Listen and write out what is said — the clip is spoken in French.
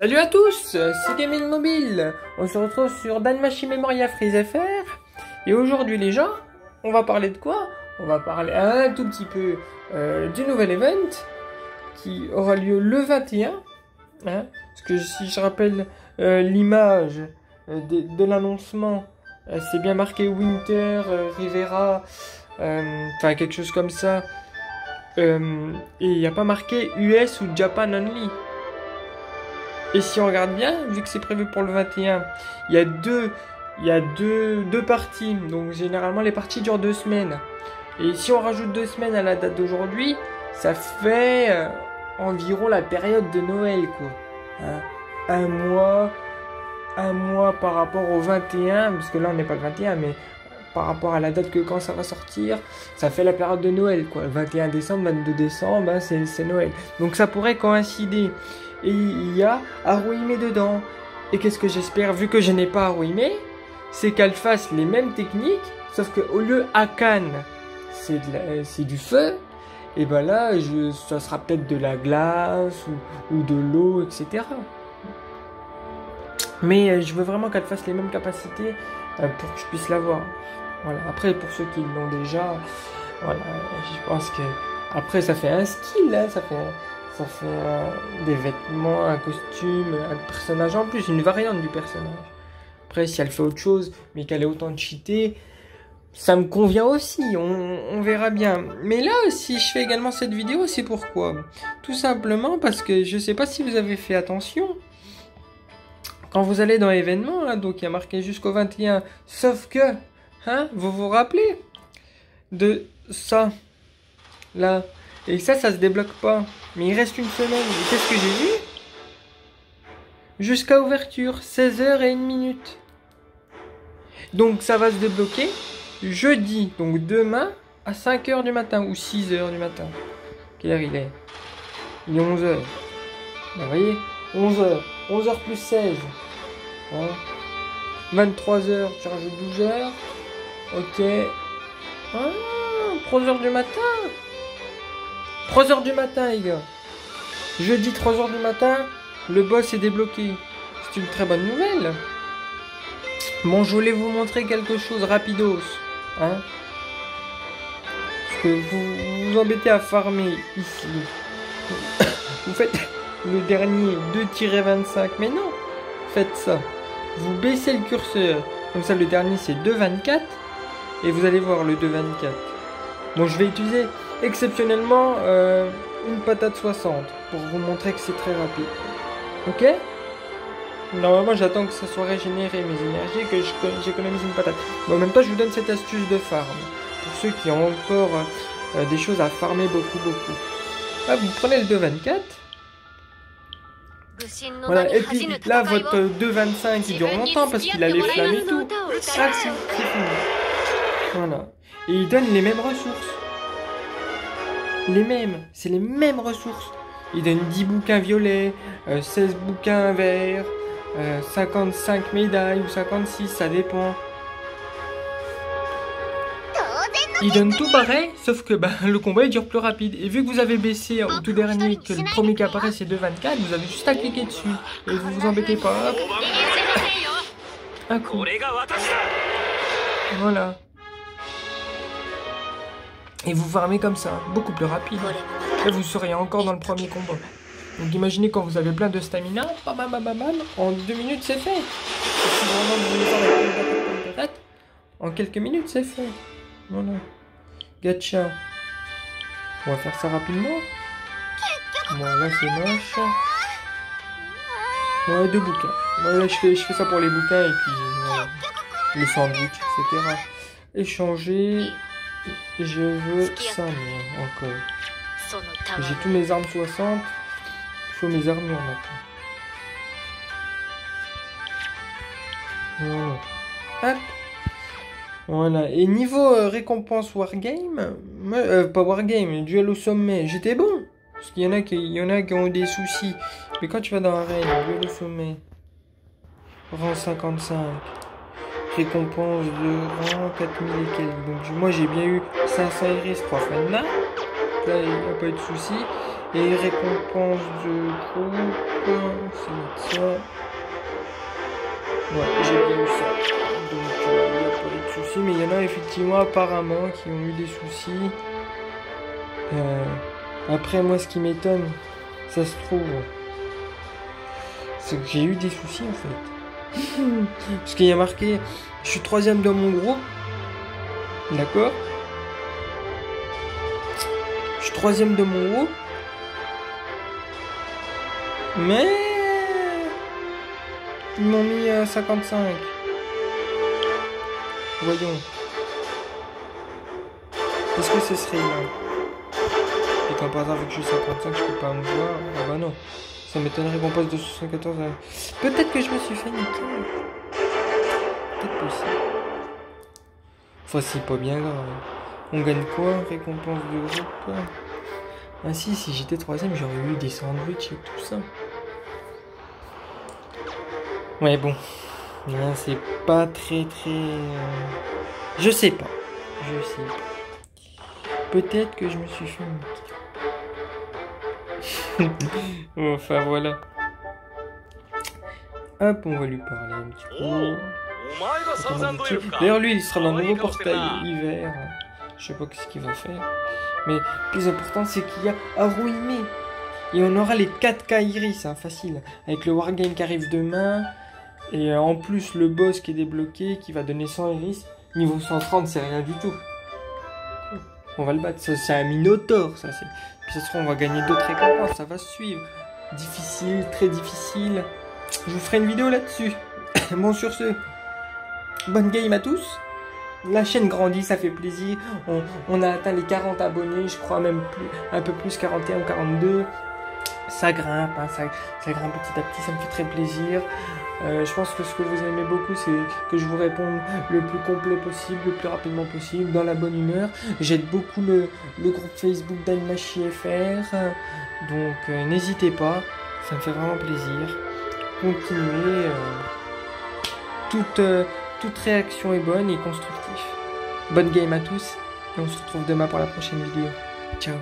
Salut à tous, c'est Gaming Mobile. On se retrouve sur Danmachi Memoria Freeze FR. Et aujourd'hui les gens, on va parler de quoi? On va parler un tout petit peu du nouvel event qui aura lieu le 21. Hein, parce que si je rappelle l'image de l'annoncement, c'est bien marqué Winter, Rivera, enfin quelque chose comme ça. Et il n'y a pas marqué US ou Japan Only. Et si on regarde bien, vu que c'est prévu pour le 21, il y a deux parties. Donc généralement les parties durent 2 semaines. Et si on rajoute 2 semaines à la date d'aujourd'hui, ça fait environ la période de Noël, quoi. Hein, un mois par rapport au 21, parce que là on n'est pas le 21, mais par rapport à la date que quand ça va sortir, ça fait la période de Noël, quoi. Le 21 décembre, 22 décembre, ben c'est Noël. Donc ça pourrait coïncider. Et il y a Haruhime dedans. Et qu'est-ce que j'espère, vu que je n'ai pas Haruhime, c'est qu'elle fasse les mêmes techniques, sauf qu'au lieu Akan, c'est du feu, et ben là, ça sera peut-être de la glace, ou de l'eau, etc. Mais je veux vraiment qu'elle fasse les mêmes capacités pour que je puisse l'avoir. Voilà. Après, pour ceux qui l'ont déjà, voilà, je pense que... Après, ça fait un style, hein, ça fait des vêtements, un costume, un personnage en plus, une variante du personnage. Après, si elle fait autre chose, mais qu'elle ait autant de cheaté, ça me convient aussi, on verra bien. Mais là, si je fais également cette vidéo, c'est pourquoi? Tout simplement parce que je sais pas si vous avez fait attention. Quand vous allez dans l'événement, là, donc il y a marqué jusqu'au 21, sauf que, hein, vous vous rappelez de ça, là. Et ça se débloque pas. Mais il reste une semaine. Et qu'est-ce que j'ai vu? Jusqu'à ouverture, 16h01. Donc ça va se débloquer jeudi, donc demain, à 5h du matin ou 6h du matin. Quelle heure il est? Il est 11h. Vous voyez? 11h. 11h plus 16. Hein? 23h, tu rajoutes 12h. Ok. Ah, 3h du matin. 3h du matin, les gars. Jeudi 3h du matin, le boss est débloqué. C'est une très bonne nouvelle. Bon, je voulais vous montrer quelque chose rapidos. Hein? Parce que vous vous embêtez à farmer ici. Vous faites le dernier 2-25. Mais non, faites ça. Vous baissez le curseur. Comme ça, le dernier, c'est 2,24. Et vous allez voir le 2,24. Bon, je vais utiliser exceptionnellement une patate 60 pour vous montrer que c'est très rapide. Ok? Normalement, j'attends que ça soit régénéré mes énergies, que j'économise une patate. Mais en même temps, je vous donne cette astuce de farm. Pour ceux qui ont encore des choses à farmer beaucoup. Là, vous prenez le 2,24. Voilà, et puis là, votre 2,25 il dure longtemps parce qu'il a les flammes et tout. Ça, c'est fini. Voilà. Et il donne les mêmes ressources. C'est les mêmes ressources. Il donne 10 bouquins violets, 16 bouquins verts, 55 médailles ou 56, ça dépend. Il donne tout pareil, sauf que le combat il dure plus rapide. Et vu que vous avez baissé au tout dernier, que le premier qui apparaît c'est 2,24, vous avez juste à cliquer dessus. Et vous vous embêtez pas. Hop. Un coup. Voilà. Et vous farmez comme ça, beaucoup plus rapide. Là, vous seriez encore dans le premier combat. Donc imaginez quand vous avez plein de stamina, en 2 minutes c'est fait. Et si vraiment vous voulez faire la tête, en quelques minutes c'est fait. Voilà. Gacha. On va faire ça rapidement. Bon, là c'est moche. Ouais, 2 bouquins. Voilà, je fais ça pour les bouquins et puis les sandwichs, etc. Échanger. Je veux ça, moi, encore. J'ai tous mes armes 60. Il faut mes armures maintenant. Voilà. Hop. Voilà. Et niveau récompense Wargame, pas Wargame, duel au sommet, j'étais bon. Parce qu'il y en a qui ont eu des soucis. Mais quand tu vas dans l'arène, duel au sommet, rang 55. Récompense de rang 4000 et quelques. Donc moi j'ai bien eu 500 iris, 3 fois de nain. Là il n'y a pas eu de souci. Et récompense de groupe, c'est ça. Ouais, j'ai bien eu ça. Donc, il n'y a pas eu de soucis. Mais il y en a effectivement apparemment qui ont eu des soucis. Après, moi, ce qui m'étonne, ça se trouve, c'est que j'ai eu des soucis en fait. Parce qu'il y a marqué, je suis 3e dans mon groupe. D'accord? Je suis 3e de mon groupe. Mais ils m'ont mis 55. Voyons. Est-ce que ce serait là? Et quand par hasard, vu que je suis 55, je peux pas me voir. Ah bah non. Ça m'étonnerait qu'on passe de 74 à... Peut-être que je me suis fait niquer. Peut-être possible. Enfin, c'est pas bien grave. On gagne quoi? Récompense de groupe. Ah si j'étais 3e, j'aurais eu des sandwichs et tout ça. Ouais, bon. Là, c'est pas très... Je sais pas. Peut-être que je me suis fait niquer. Enfin, voilà. Hop, on va lui parler un petit peu. D'ailleurs, lui, il sera dans le nouveau portail hiver. Je sais pas ce qu'il va faire. Mais le plus important, c'est qu'il y a Haruhime. Et on aura les 4 Kairi, hein, facile. Avec le Wargame qui arrive demain. Et en plus, le boss qui est débloqué, qui va donner 100 iris. Niveau 130, c'est rien du tout. On va le battre. Ça, c'est un Minotaur, ça. Puis ça se trouve, on va gagner d'autres récompenses. Ça va suivre. Difficile, très difficile. Je vous ferai une vidéo là-dessus. Bon, sur ce, bonne game à tous. La chaîne grandit, ça fait plaisir. On a atteint les 40 abonnés, je crois même plus, un peu plus, 41 ou 42. Ça grimpe, hein, ça grimpe petit à petit, ça me fait très plaisir. Je pense que ce que vous aimez beaucoup, c'est que je vous réponde le plus complet possible, le plus rapidement possible, dans la bonne humeur. J'aide beaucoup le groupe Facebook DanMachiFR, donc n'hésitez pas, ça me fait vraiment plaisir. Continuez, toute réaction est bonne et constructive. Bonne game à tous, et on se retrouve demain pour la prochaine vidéo. Ciao.